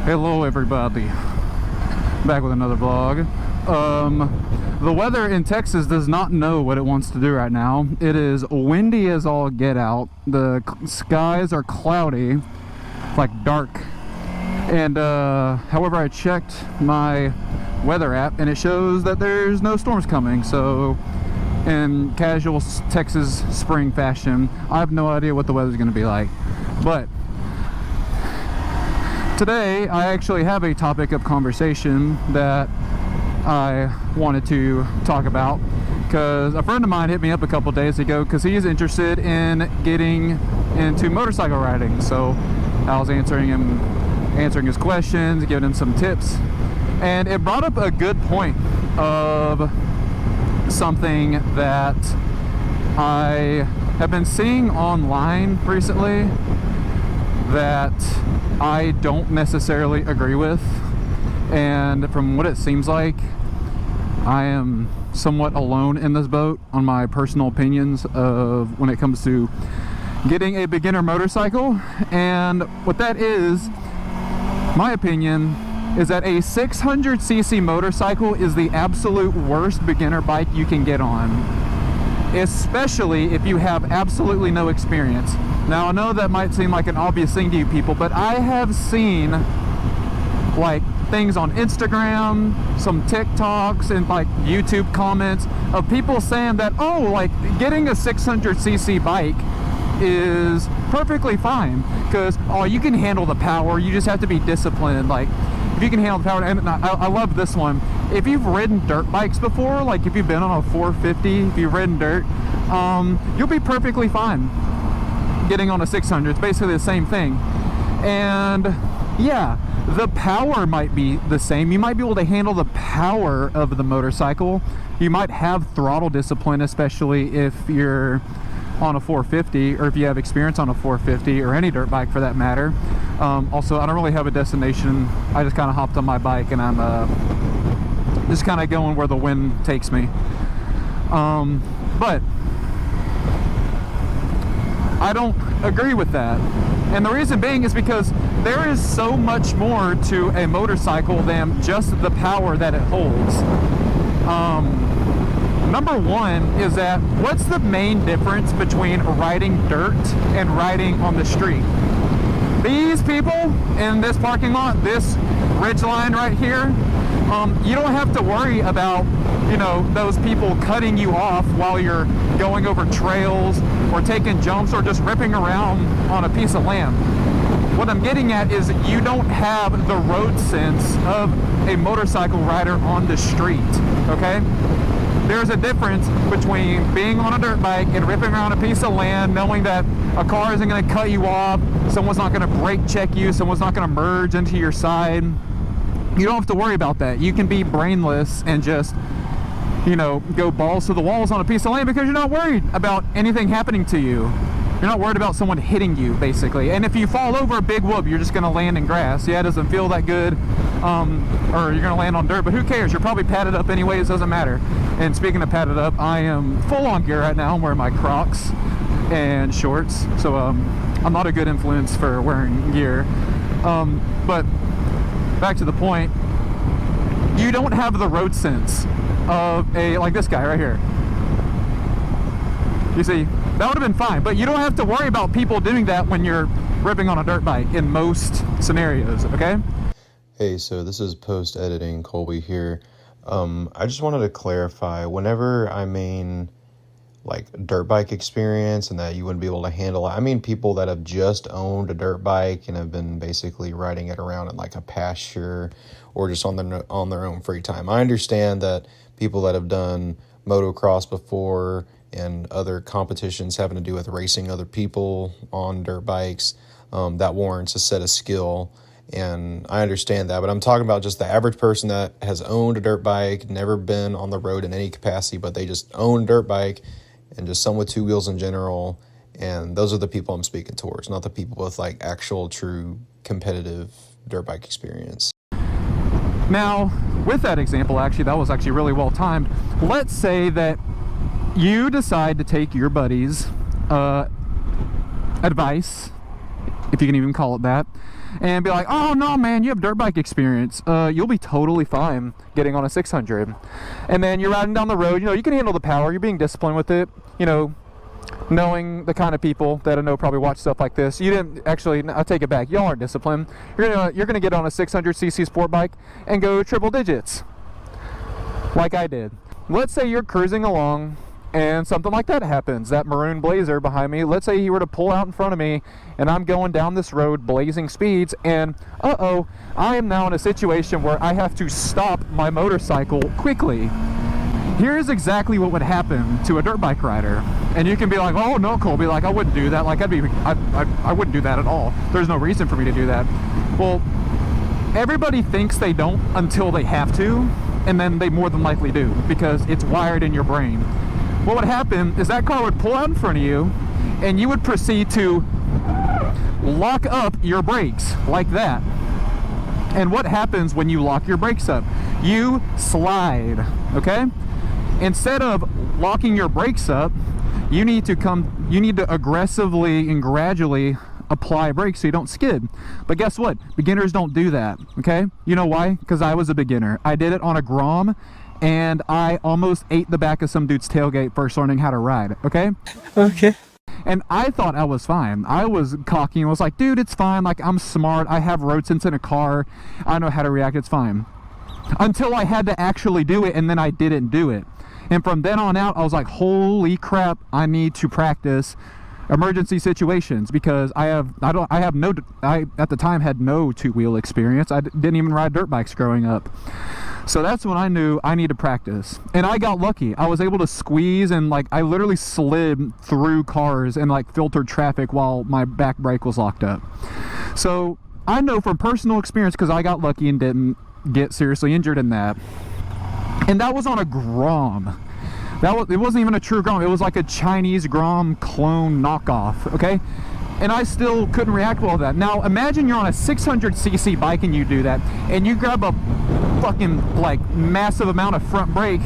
Hello everybody, back with another vlog. The weather in Texas does not know what it wants to do right now. It is windy as all get out. The skies are cloudy, like dark. And however, I checked my weather app and it shows that there's no storms coming. So in casual Texas spring fashion, I have no idea what the weather's going to be like. But today, I actually have a topic of conversation that I wanted to talk about because a friend of mine hit me up a couple days ago because he is interested in getting into motorcycle riding. So I was answering his questions, giving him some tips, and it brought up a good point of something that I have been seeing online recently that I don't necessarily agree with, and from what it seems like, I am somewhat alone in this boat on my personal opinions of when it comes to getting a beginner motorcycle. And what that is, my opinion, is that a 600cc motorcycle is the absolute worst beginner bike you can get on, especially if you have absolutely no experience. Now, I know that might seem like an obvious thing to you people, but I have seen like things on Instagram, some TikToks, and like YouTube comments of people saying that, oh, like getting a 600cc bike is perfectly fine because, oh, you can handle the power, you just have to be disciplined. Like, if you can handle the power. And I love this one. If you've ridden dirt bikes before, like if you've been on a 450, if you've ridden dirt, you'll be perfectly fine getting on a 600. It's basically the same thing. And yeah, the power might be the same. You might be able to handle the power of the motorcycle. You might have throttle discipline, especially if you're on a 450 or if you have experience on a 450 or any dirt bike for that matter. Also, I don't really have a destination. I just kind of hopped on my bike and I'm just kind of going where the wind takes me. But I don't agree with that. And the reason being is because there is so much more to a motorcycle than just the power that it holds. Number one is that what's the main difference between riding dirt and riding on the street? These people in this parking lot, this ridge line right here, you don't have to worry about, you know, those people cutting you off while you're going over trails or taking jumps or just ripping around on a piece of land. What I'm getting at is you don't have the road sense of a motorcycle rider on the street, okay? There's a difference between being on a dirt bike and ripping around a piece of land, knowing that a car isn't going to cut you off, someone's not going to brake check you, someone's not going to merge into your side. You don't have to worry about that. You can be brainless and just, you know, go balls to the walls on a piece of land because you're not worried about anything happening to you. You're not worried about someone hitting you, basically. And if you fall over, big whoop, you're just going to land in grass. Yeah, it doesn't feel that good, or you're going to land on dirt, but who cares? You're probably padded up anyways, doesn't matter. And speaking of padded up, I am full on gear right now. I'm wearing my Crocs and shorts, so I'm not a good influence for wearing gear. But back to the point, you don't have the road sense of like this guy right here. You see, that would have been fine, but you don't have to worry about people doing that when you're ripping on a dirt bike in most scenarios, okay? Hey, so this is post-editing, Colby here. I just wanted to clarify, whenever I mean like dirt bike experience and that you wouldn't be able to handle it, I mean people that have just owned a dirt bike and have been basically riding it around in like a pasture or just on their own free time. I understand that people that have done motocross before and other competitions having to do with racing other people on dirt bikes, that warrants a set of skill, and I understand that, but I'm talking about just the average person that has owned a dirt bike, never been on the road in any capacity, but they just own a dirt bike and just some with two wheels in general, and those are the people I'm speaking towards, not the people with like actual true competitive dirt bike experience. Now, with that example, actually, that was actually really well timed. Let's say that you decide to take your buddy's advice, if you can even call it that, and be like, oh no man, you have dirt bike experience, you'll be totally fine getting on a 600. And then you're riding down the road, you know, you can handle the power, you're being disciplined with it, you know, knowing the kind of people that I know probably watch stuff like this. You didn't actually, I'll take it back, y'all aren't disciplined. You're gonna get on a 600cc sport bike and go triple digits like I did. Let's say you're cruising along and something like that happens. That maroon Blazer behind me, let's say he were to pull out in front of me and I'm going down this road blazing speeds, and I am now in a situation where I have to stop my motorcycle quickly. Here's exactly what would happen to a dirt bike rider. And you can be like, oh no, Colby, like I wouldn't do that. Like I wouldn't do that at all. There's no reason for me to do that. Well, everybody thinks they don't until they have to, and then they more than likely do, because it's wired in your brain. What would happen is that car would pull out in front of you and you would proceed to lock up your brakes like that. And what happens when you lock your brakes up? You slide, okay? Instead of locking your brakes up, you need to aggressively and gradually apply brakes so you don't skid. But guess what? Beginners don't do that, okay? You know why? Because I was a beginner. I did it on a Grom, and I almost ate the back of some dude's tailgate first learning how to ride, okay? Okay. And I thought I was fine. I was cocky and was like, dude, it's fine. Like, I'm smart. I have road sense in a car. I know how to react. It's fine. Until I had to actually do it, and then I didn't do it. And from then on out, I was like, holy crap, I need to practice emergency situations, because I at the time had no two-wheel experience. I didn't even ride dirt bikes growing up. So that's when I knew I need to practice. And I got lucky. I was able to squeeze, and like I literally slid through cars and like filtered traffic while my back brake was locked up. So I know from personal experience, because I got lucky and didn't get seriously injured in that. And that was on a Grom. It wasn't even a true Grom. It was like a Chinese Grom clone knockoff, okay? And I still couldn't react well to that. Now imagine you're on a 600cc bike and you do that, and you grab a fucking like massive amount of front brake,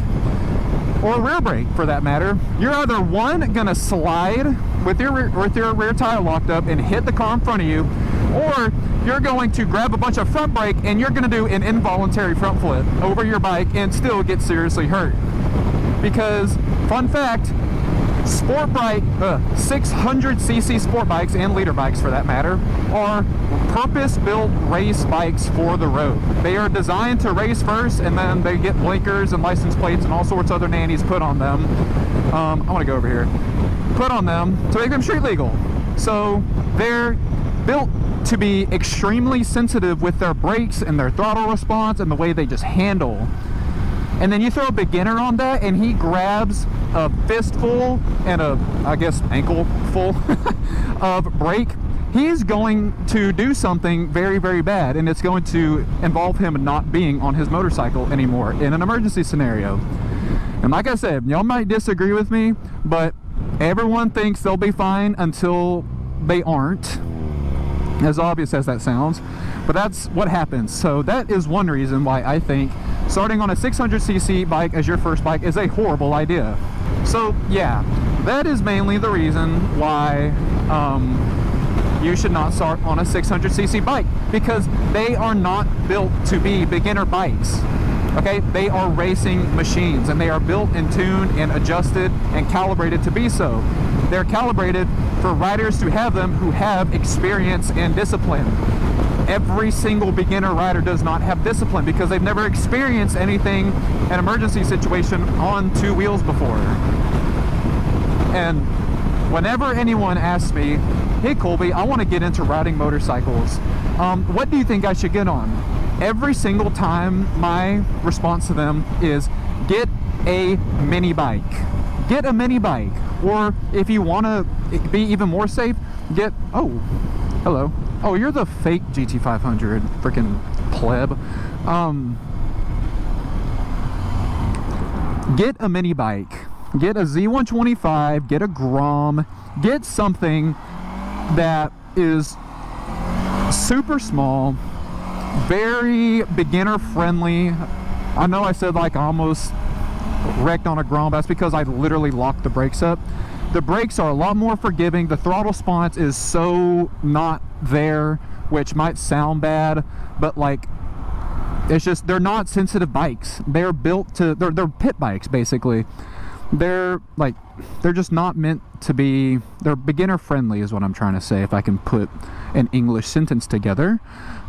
or rear brake for that matter. You're either one, gonna slide with your rear tire locked up and hit the car in front of you, or you're going to grab a bunch of front brake and you're gonna do an involuntary front flip over your bike and still get seriously hurt. Because, fun fact, 600cc sport bikes, and leader bikes for that matter, are purpose-built race bikes for the road. They are designed to race first, and then they get blinkers and license plates and all sorts of other nannies put on them. I want to go over here. Put on them to make them street legal. So they're built to be extremely sensitive with their brakes and their throttle response and the way they just handle. And then you throw a beginner on that, and he grabs a fistful and I guess ankle full of brake. He's going to do something very, very bad, and it's going to involve him not being on his motorcycle anymore in an emergency scenario. And like I said, y'all might disagree with me, but everyone thinks they'll be fine until they aren't, as obvious as that sounds. But that's what happens. So that is one reason why I think starting on a 600cc bike as your first bike is a horrible idea. So yeah, that is mainly the reason why you should not start on a 600cc bike, because they are not built to be beginner bikes. Okay, they are racing machines, and they are built and tuned and adjusted and calibrated to be so. They're calibrated for riders to have them who have experience and discipline. Every single beginner rider does not have discipline because they've never experienced anything, an emergency situation on two wheels before. And whenever anyone asks me, hey Colby, I want to get into riding motorcycles, what do you think I should get on? Every single time my response to them is, get a mini bike. Get a mini bike. Or if you want to be even more safe, get, oh, hello. Oh, you're the fake GT500 freaking pleb. Get a mini bike. Get a Z125, get a Grom, get something that is super small, very beginner friendly. I know I said like I almost wrecked on a Grom, but that's because I literally locked the brakes up. The brakes are a lot more forgiving. The throttle response is so not there, which might sound bad, but like, it's just, they're not sensitive bikes. They're built to, they're pit bikes basically. They're just not meant to be, they're beginner friendly is what I'm trying to say, if I can put an English sentence together.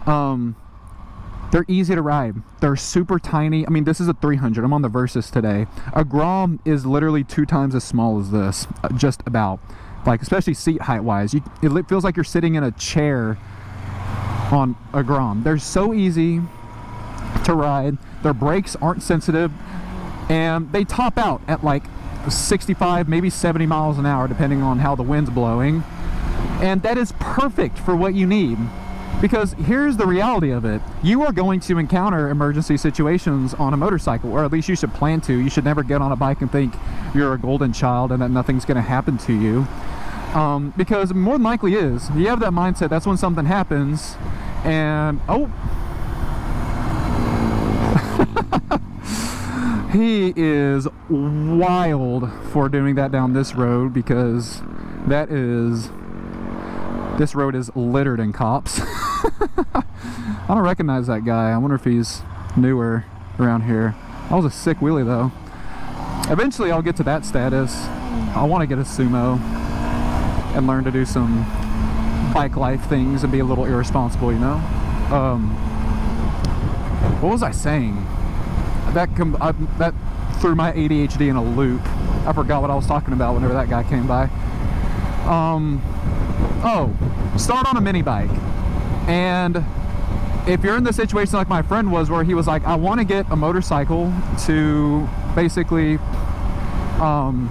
They're easy to ride. They're super tiny. I mean, this is a 300. I'm on the Versus today. A Grom is literally 2 times as small as this, just about. Like, especially seat height wise. It feels like you're sitting in a chair on a Grom. They're so easy to ride. Their brakes aren't sensitive, and they top out at like 65, maybe 70 miles an hour, depending on how the wind's blowing. And that is perfect for what you need. Because here's the reality of it. You are going to encounter emergency situations on a motorcycle, or at least you should plan to. You should never get on a bike and think you're a golden child and that nothing's going to happen to you. Because more than likely is. You have that mindset, that's when something happens, and oh. He is wild for doing that down this road, because this road is littered in cops. I don't recognize that guy. I wonder if he's newer around here. That was a sick wheelie though. Eventually I'll get to that status. I want to get a sumo and learn to do some bike life things and be a little irresponsible, you know? What was I saying? That threw my ADHD in a loop. I forgot what I was talking about whenever that guy came by. Oh, start on a mini bike. And if you're in the situation like my friend was, where he was like, I want to get a motorcycle to basically, well,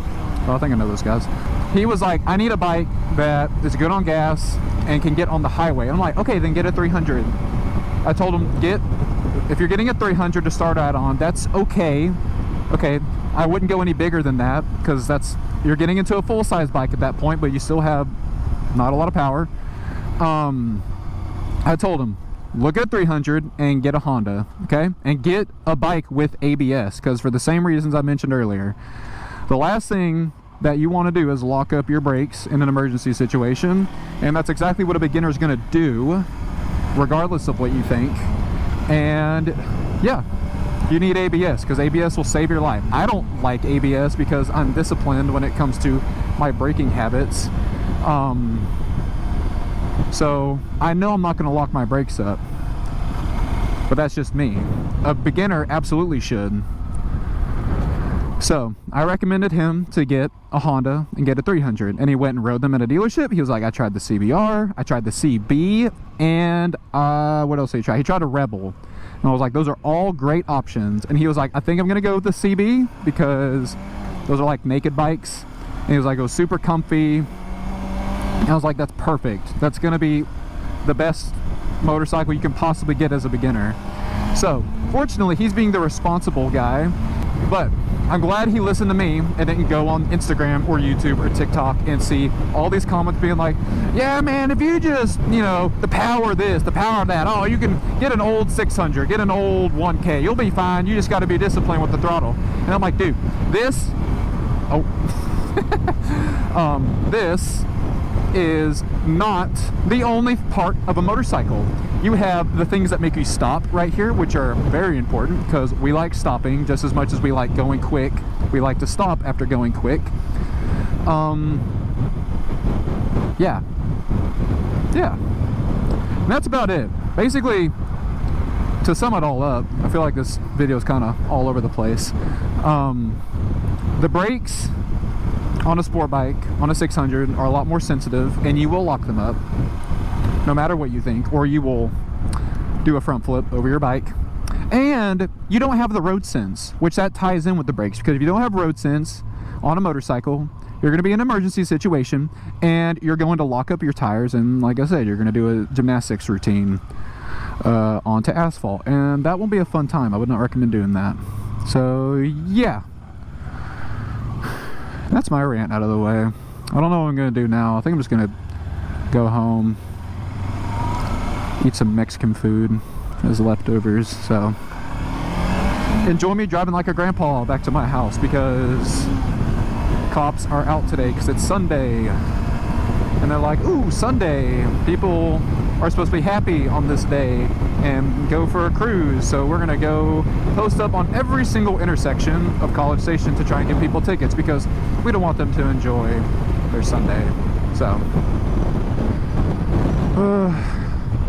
I think I know those guys. He was like, I need a bike that is good on gas and can get on the highway. I'm like, okay, then get a 300. I told him, if you're getting a 300 to start out on, that's okay. Okay, I wouldn't go any bigger than that, because you're getting into a full-size bike at that point, but you still have not a lot of power. I told him, look at 300 and get a Honda, okay? And get a bike with ABS, because for the same reasons I mentioned earlier, the last thing that you want to do is lock up your brakes in an emergency situation, and that's exactly what a beginner is going to do, regardless of what you think. And yeah, you need ABS, because ABS will save your life. I don't like ABS because I'm disciplined when it comes to my braking habits. So I know I'm not going to lock my brakes up, but that's just me. A beginner absolutely should. So I recommended him to get a Honda and get a 300, and he went and rode them at a dealership. He was like, I tried the CBR, I tried the CB, and what else did he try? He tried a Rebel. And I was like, those are all great options. And he was like, I think I'm gonna go with the CB, because those are like naked bikes. And he was like, it was super comfy. And I was like, that's perfect. That's gonna be the best motorcycle you can possibly get as a beginner. So fortunately, he's being the responsible guy, but I'm glad he listened to me and didn't go on Instagram or YouTube or TikTok and see all these comments being like, yeah man, if you just, you know, the power this, the power that, oh, you can get an old 600, get an old 1K, you'll be fine, you just got to be disciplined with the throttle. And I'm like, dude, this this is not the only part of a motorcycle. You have the things that make you stop right here, which are very important, because we like stopping just as much as we like going quick. We like to stop after going quick. Yeah. And that's about it. Basically, to sum it all up, I feel like this video is kind of all over the place. The brakes on a sport bike, on a 600, are a lot more sensitive, and you will lock them up no matter what you think, or you will do a front flip over your bike. And you don't have the road sense, which that ties in with the brakes, because if you don't have road sense on a motorcycle, you're going to be in an emergency situation and you're going to lock up your tires, and like I said, you're going to do a gymnastics routine onto asphalt, and that won't be a fun time. I would not recommend doing that. So yeah, that's my rant out of the way. I don't know what I'm going to do now. I think I'm just going to go home, eat some Mexican food as leftovers. So enjoy me driving like a grandpa back to my house, because cops are out today because it's Sunday. and they're like, ooh, Sunday, people are supposed to be happy on this day and go for a cruise, so we're gonna go post up on every single intersection of College Station to try and get people tickets because we don't want them to enjoy their Sunday. So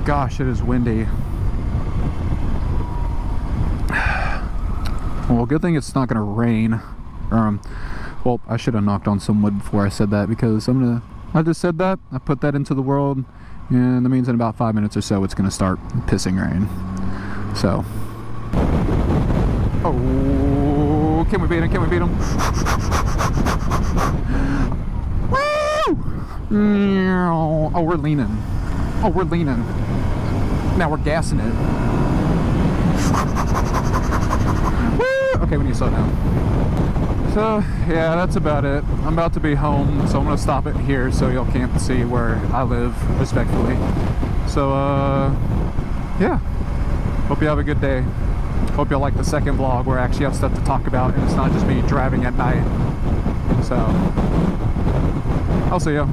gosh, it is windy. Well, good thing it's not gonna rain. Well, I should have knocked on some wood before I said that, because I just said that, I put that into the world, and that means in about 5 minutes or so it's gonna start pissing rain. So, oh, can we beat him? Can we beat him? Woo! Oh, we're leaning. Oh, we're leaning. Now we're gassing it. Woo! Okay, we need to slow down. So, yeah, that's about it. I'm about to be home, so I'm going to stop it here so y'all can't see where I live, respectfully. So, yeah. Hope you have a good day. Hope y'all like the second vlog where I actually have stuff to talk about and it's not just me driving at night. So, I'll see ya.